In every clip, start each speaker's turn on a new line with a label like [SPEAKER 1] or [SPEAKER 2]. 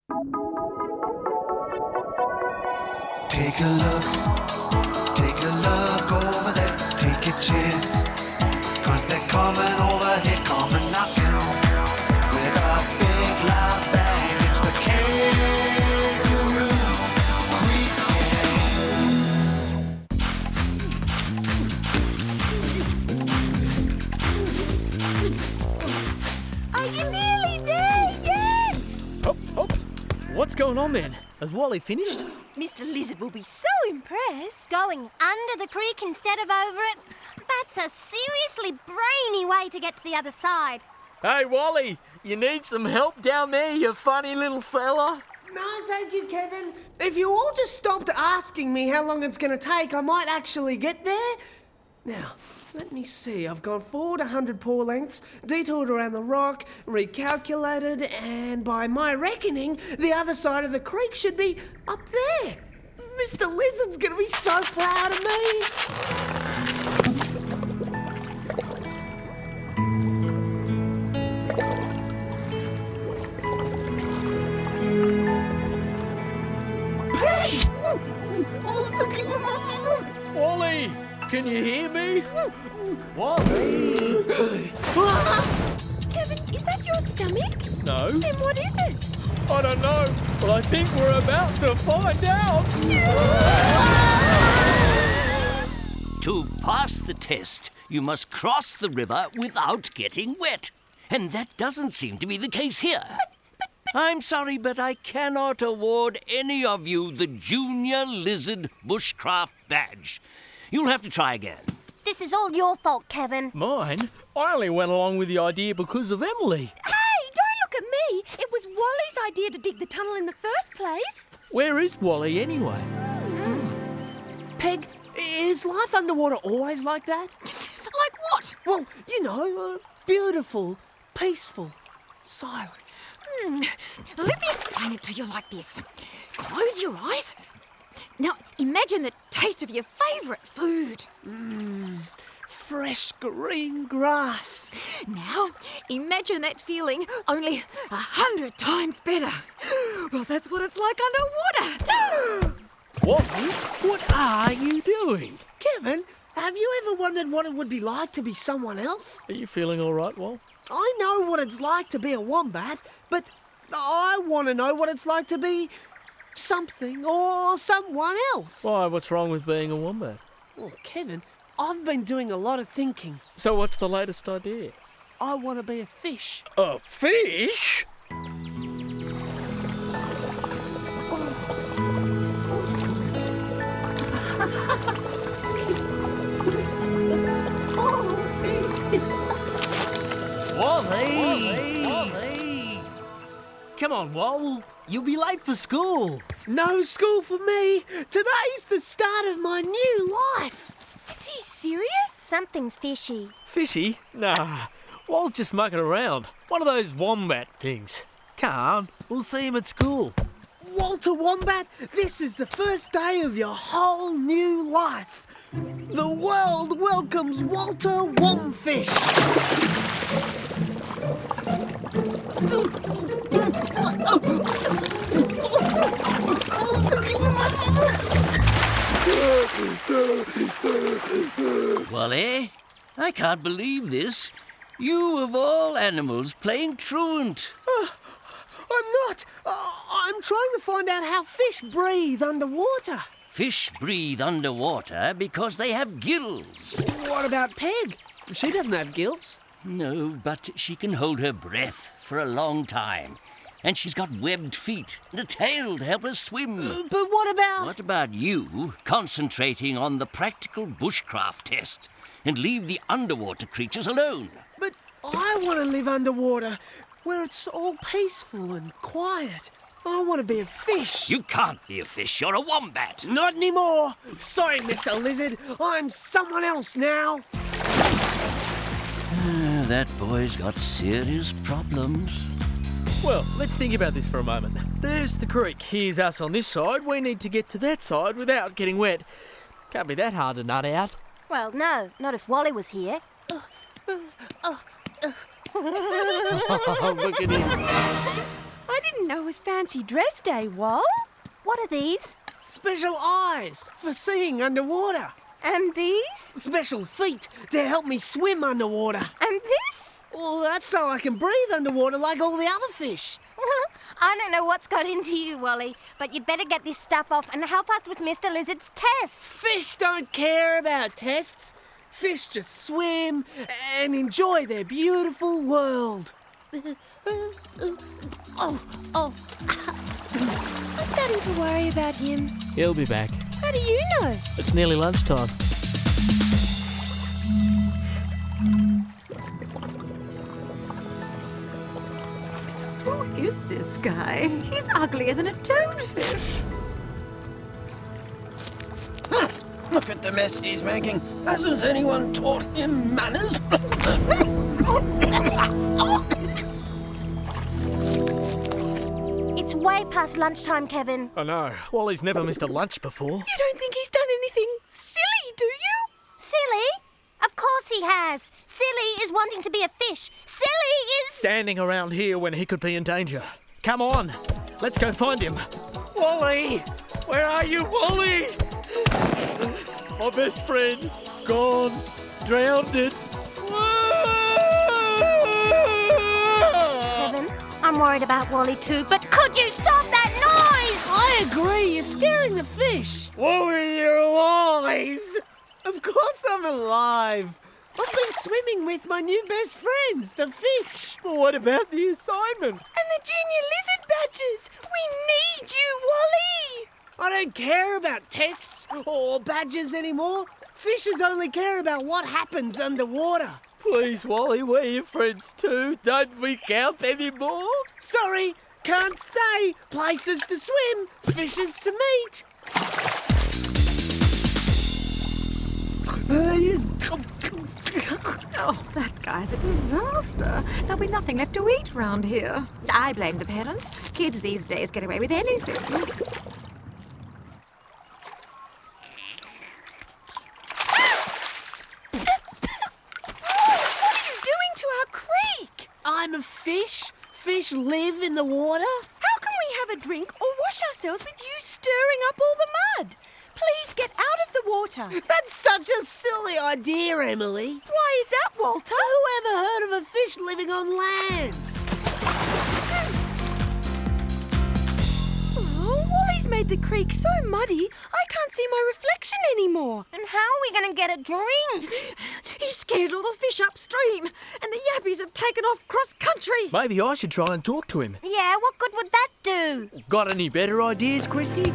[SPEAKER 1] Take a look over there, take a chance, 'cause they're coming over here, coming knocking with a big loud bang. It's the Kangaroo
[SPEAKER 2] Are you nearly there yet?
[SPEAKER 3] Hop, hop. What's going on then? Has Wally finished?
[SPEAKER 2] Mr. Lizard will be so impressed.
[SPEAKER 4] Going under the creek instead of over it? That's a seriously brainy way to get to the other side.
[SPEAKER 3] Hey, Wally, you need some help down there, you funny little fella?
[SPEAKER 5] No, thank you, Kevin. If you all just stopped asking me how long it's going to take, I might actually get there. Now, let me see. I've gone forward 100 paw lengths, detoured around the rock, recalculated, and by my reckoning, the other side of the creek should be up there. Mr. Lizard's going to be so proud of me.
[SPEAKER 3] Wally, can you hear me? Wally?
[SPEAKER 2] Kevin, is that your stomach?
[SPEAKER 3] No,
[SPEAKER 2] Then what is it?
[SPEAKER 3] I don't know, but I think we're about to find out.
[SPEAKER 6] To pass the test, you must cross the river without getting wet. And that doesn't seem to be the case here. I'm sorry, but I cannot award any of you the Junior Lizard Bushcraft Badge. You'll have to try again.
[SPEAKER 4] This is all your fault, Kevin.
[SPEAKER 3] Mine? I only went along with the idea because of Emily.
[SPEAKER 2] Hey, don't look at me. It was Wally's idea to dig the tunnel in the first place.
[SPEAKER 3] Where is Wally anyway?
[SPEAKER 5] Peg, is life underwater always like that?
[SPEAKER 2] Like what?
[SPEAKER 5] Well, you know, beautiful, peaceful, silent.
[SPEAKER 2] Let me explain it to you like this. Close your eyes. Now, imagine the taste of your favourite food.
[SPEAKER 5] Fresh green grass.
[SPEAKER 2] Now, imagine that feeling only 100 times better. Well, that's what it's like underwater.
[SPEAKER 3] Wally, what are you doing?
[SPEAKER 5] Kevin, have you ever wondered what it would be like to be someone else?
[SPEAKER 3] Are you feeling all right, Wal?
[SPEAKER 5] I know what it's like to be a wombat, but I want to know what it's like to be something or someone else.
[SPEAKER 3] Why, what's wrong with being a wombat?
[SPEAKER 5] Well, Kevin, I've been doing a lot of thinking.
[SPEAKER 3] So what's the latest idea?
[SPEAKER 5] I want to be a fish.
[SPEAKER 3] A fish? Wally! Come on, Wal. You'll be late for school.
[SPEAKER 5] No school for me. Today's the start of my new life.
[SPEAKER 2] Is he serious?
[SPEAKER 4] Something's fishy.
[SPEAKER 3] Fishy? Nah. Wal's just mucking around. One of those wombat things. Come on, we'll see him at school.
[SPEAKER 5] Walter Wombat, this is the first day of your whole new life. The world welcomes Walter Womfish.
[SPEAKER 6] Wally, I can't believe this. You, of all animals, playing truant.
[SPEAKER 5] I'm not. I'm trying to find out how fish breathe underwater.
[SPEAKER 6] Fish breathe underwater because they have gills.
[SPEAKER 5] What about Peg? She doesn't have gills.
[SPEAKER 6] No, but she can hold her breath for a long time. And she's got webbed feet and a tail to help her swim.
[SPEAKER 5] But what about...
[SPEAKER 6] What about you concentrating on the practical bushcraft test and leave the underwater creatures alone?
[SPEAKER 5] But I want to live underwater, where it's all peaceful and quiet. I want to be a fish.
[SPEAKER 6] You can't be a fish, you're a wombat.
[SPEAKER 5] Not anymore. Sorry, Mr. Lizard. I'm someone else now.
[SPEAKER 6] That boy's got serious problems.
[SPEAKER 3] Well, let's think about this for a moment. There's the creek. Here's us on this side. We need to get to that side without getting wet. Can't be that hard to nut out.
[SPEAKER 4] Well, no, not if Wally was here.
[SPEAKER 3] Look at him.
[SPEAKER 2] I
[SPEAKER 7] I didn't know it was fancy dress day, Wal.
[SPEAKER 4] What are these?
[SPEAKER 5] Special eyes for seeing underwater.
[SPEAKER 7] And these?
[SPEAKER 5] Special feet to help me swim underwater.
[SPEAKER 7] And this?
[SPEAKER 5] Well, that's so I can breathe underwater like all the other fish.
[SPEAKER 4] I don't know what's got into you, Wally, but you'd better get this stuff off and help us with Mr. Lizard's tests.
[SPEAKER 5] Fish don't care about tests. Fish just swim and enjoy their beautiful world. Oh.
[SPEAKER 7] I'm starting to worry about him.
[SPEAKER 3] He'll be back.
[SPEAKER 7] How do you know?
[SPEAKER 3] It's nearly lunchtime.
[SPEAKER 2] Who is this guy? He's uglier than a toadfish.
[SPEAKER 8] Look at the mess he's making. Hasn't anyone taught him manners?
[SPEAKER 4] It's way past lunchtime, Kevin.
[SPEAKER 3] I know. Wally's never missed a lunch before.
[SPEAKER 7] You don't think he's done anything silly, do you?
[SPEAKER 4] Silly? Of course he has. Silly is wanting to be a fish. Silly is...
[SPEAKER 3] Standing around here when he could be in danger. Come on, let's go find him. Wally! Where are you, Wally? My best friend, gone, drowned it.
[SPEAKER 4] Kevin, I'm worried about Wally too, but could you stop that noise?
[SPEAKER 5] I agree, you're scaring the fish.
[SPEAKER 3] Wally, you're alive!
[SPEAKER 5] Of course I'm alive. I've been swimming with my new best friends, the fish.
[SPEAKER 3] But what about the assignment?
[SPEAKER 7] And the junior lizard badges. We need you, Wally.
[SPEAKER 5] I don't care about tests or badges anymore. Fishes only care about what happens underwater.
[SPEAKER 3] Please, Wally, we're your friends too. Don't we count anymore?
[SPEAKER 5] Sorry, can't stay. Places to swim, fishes to meet.
[SPEAKER 2] Oh, that guy's a disaster. There'll be nothing left to eat round here. I blame the parents. Kids these days get away with anything.
[SPEAKER 7] What are you doing to our creek?
[SPEAKER 5] I'm a fish. Fish live in the water.
[SPEAKER 7] How can we have a drink or wash ourselves with you stirring up all the mud? Please get out of the water.
[SPEAKER 5] That's such a silly idea, Emily.
[SPEAKER 7] Why is that, Walter?
[SPEAKER 5] Who ever heard of a fish living on land?
[SPEAKER 7] Oh, Wally's made the creek so muddy, I can't see my reflection anymore.
[SPEAKER 4] And how are we going to get a drink?
[SPEAKER 2] He scared all the fish upstream, and the yappies have taken off cross-country.
[SPEAKER 3] Maybe I should try and talk to him.
[SPEAKER 4] Yeah, what good would that do?
[SPEAKER 3] Got any better ideas, Christy?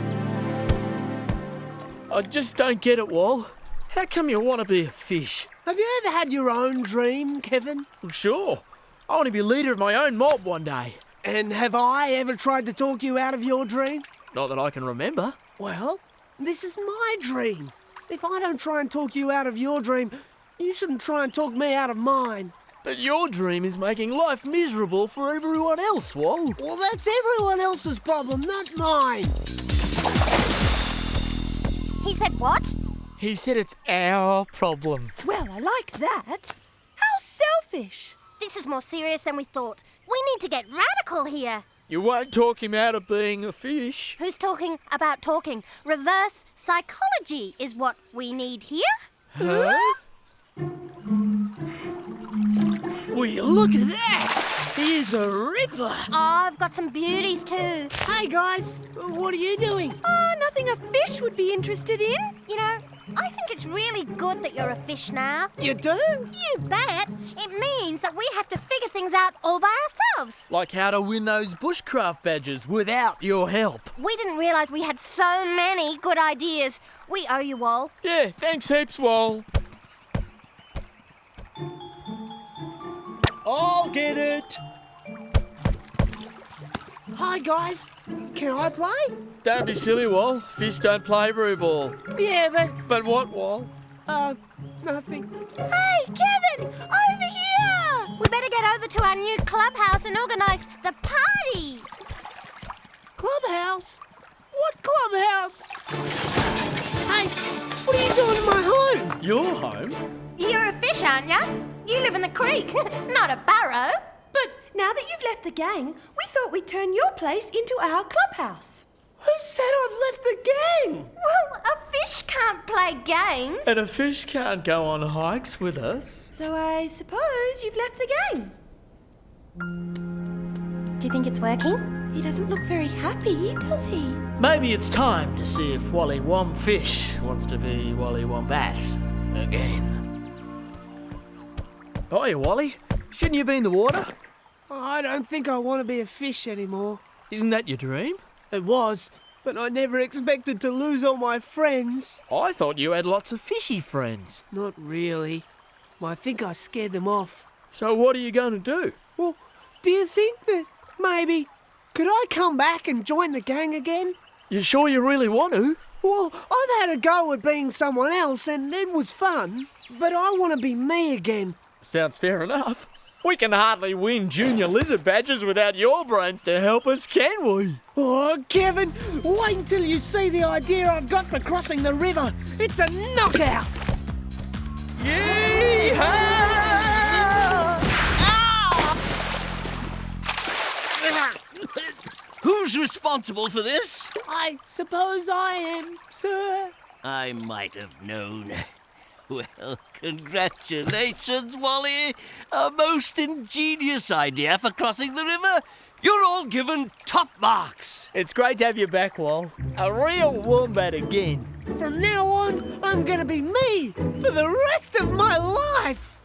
[SPEAKER 3] I just don't get it, Wal. How come you want to be a fish?
[SPEAKER 5] Have you ever had your own dream, Kevin?
[SPEAKER 3] Sure. I want to be leader of my own mob one day.
[SPEAKER 5] And have I ever tried to talk you out of your dream?
[SPEAKER 3] Not that I can remember.
[SPEAKER 5] Well, this is my dream. If I don't try and talk you out of your dream, you shouldn't try and talk me out of mine.
[SPEAKER 3] But your dream is making life miserable for everyone else, Wal.
[SPEAKER 5] Well, that's everyone else's problem, not mine.
[SPEAKER 4] He said what?
[SPEAKER 3] He said it's our problem.
[SPEAKER 7] Well, I like that. How selfish.
[SPEAKER 4] This is more serious than we thought. We need to get radical here.
[SPEAKER 3] You won't talk him out of being a fish.
[SPEAKER 4] Who's talking about talking? Reverse psychology is what we need here.
[SPEAKER 3] Huh? Will, look at that! Here's a ripper!
[SPEAKER 4] Oh, I've got some beauties too.
[SPEAKER 5] Hey, guys, what are you doing?
[SPEAKER 7] Oh, nothing a fish would be interested in.
[SPEAKER 4] You know, I think it's really good that you're a fish now.
[SPEAKER 5] You do?
[SPEAKER 4] You bet. It means that we have to figure things out all by ourselves.
[SPEAKER 3] Like how to win those bushcraft badges without your help.
[SPEAKER 4] We didn't realise we had so many good ideas. We owe you all.
[SPEAKER 3] Yeah, thanks heaps, Wal. I'll get it.
[SPEAKER 5] Hi, guys. Can I play?
[SPEAKER 3] Don't be silly, Wal. Fish don't play brew ball.
[SPEAKER 5] Yeah,
[SPEAKER 3] But what, Wal?
[SPEAKER 5] nothing.
[SPEAKER 7] Hey, Kevin, over here.
[SPEAKER 4] We better get over to our new clubhouse and organise the party.
[SPEAKER 5] Clubhouse? What clubhouse? Hey, what are you doing in my home?
[SPEAKER 3] Your home?
[SPEAKER 4] You're a fish, aren't you? You live in the creek, not a barrow.
[SPEAKER 5] But
[SPEAKER 7] Now that you've left the gang, we thought we'd turn your place into our clubhouse.
[SPEAKER 5] Who said I've left the gang?
[SPEAKER 4] Well, a fish can't play games.
[SPEAKER 3] And a fish can't go on hikes with us.
[SPEAKER 7] So I suppose you've left the gang.
[SPEAKER 4] Do you think it's working?
[SPEAKER 7] He doesn't look very happy, does he?
[SPEAKER 3] Maybe it's time to see if Wally Womfish wants to be Wally Wombat again. Oi, Wally. Shouldn't you be in the water?
[SPEAKER 5] I don't think I want to be a fish anymore.
[SPEAKER 3] Isn't that your dream?
[SPEAKER 5] It was, but I never expected to lose all my friends.
[SPEAKER 3] I thought you had lots of fishy friends.
[SPEAKER 5] Not really. I think I scared them off.
[SPEAKER 3] So what are you going to do?
[SPEAKER 5] Well, do you think that maybe... could I come back and join the gang again?
[SPEAKER 3] You sure you really want to?
[SPEAKER 5] Well, I've had a go at being someone else and it was fun, but I want to be me again.
[SPEAKER 3] Sounds fair enough. We can hardly win junior lizard badges without your brains to help us, can we?
[SPEAKER 5] Oh, Kevin, wait until you see the idea I've got for crossing the river. It's a knockout!
[SPEAKER 3] Yee-haw!
[SPEAKER 6] Who's responsible for this?
[SPEAKER 5] I suppose I am, sir.
[SPEAKER 6] I might have known. Well, congratulations, Wally. A most ingenious idea for crossing the river. You're all given top marks.
[SPEAKER 3] It's great to have you back, Wal. A real wombat again.
[SPEAKER 5] From now on, I'm gonna be me for the rest of my life.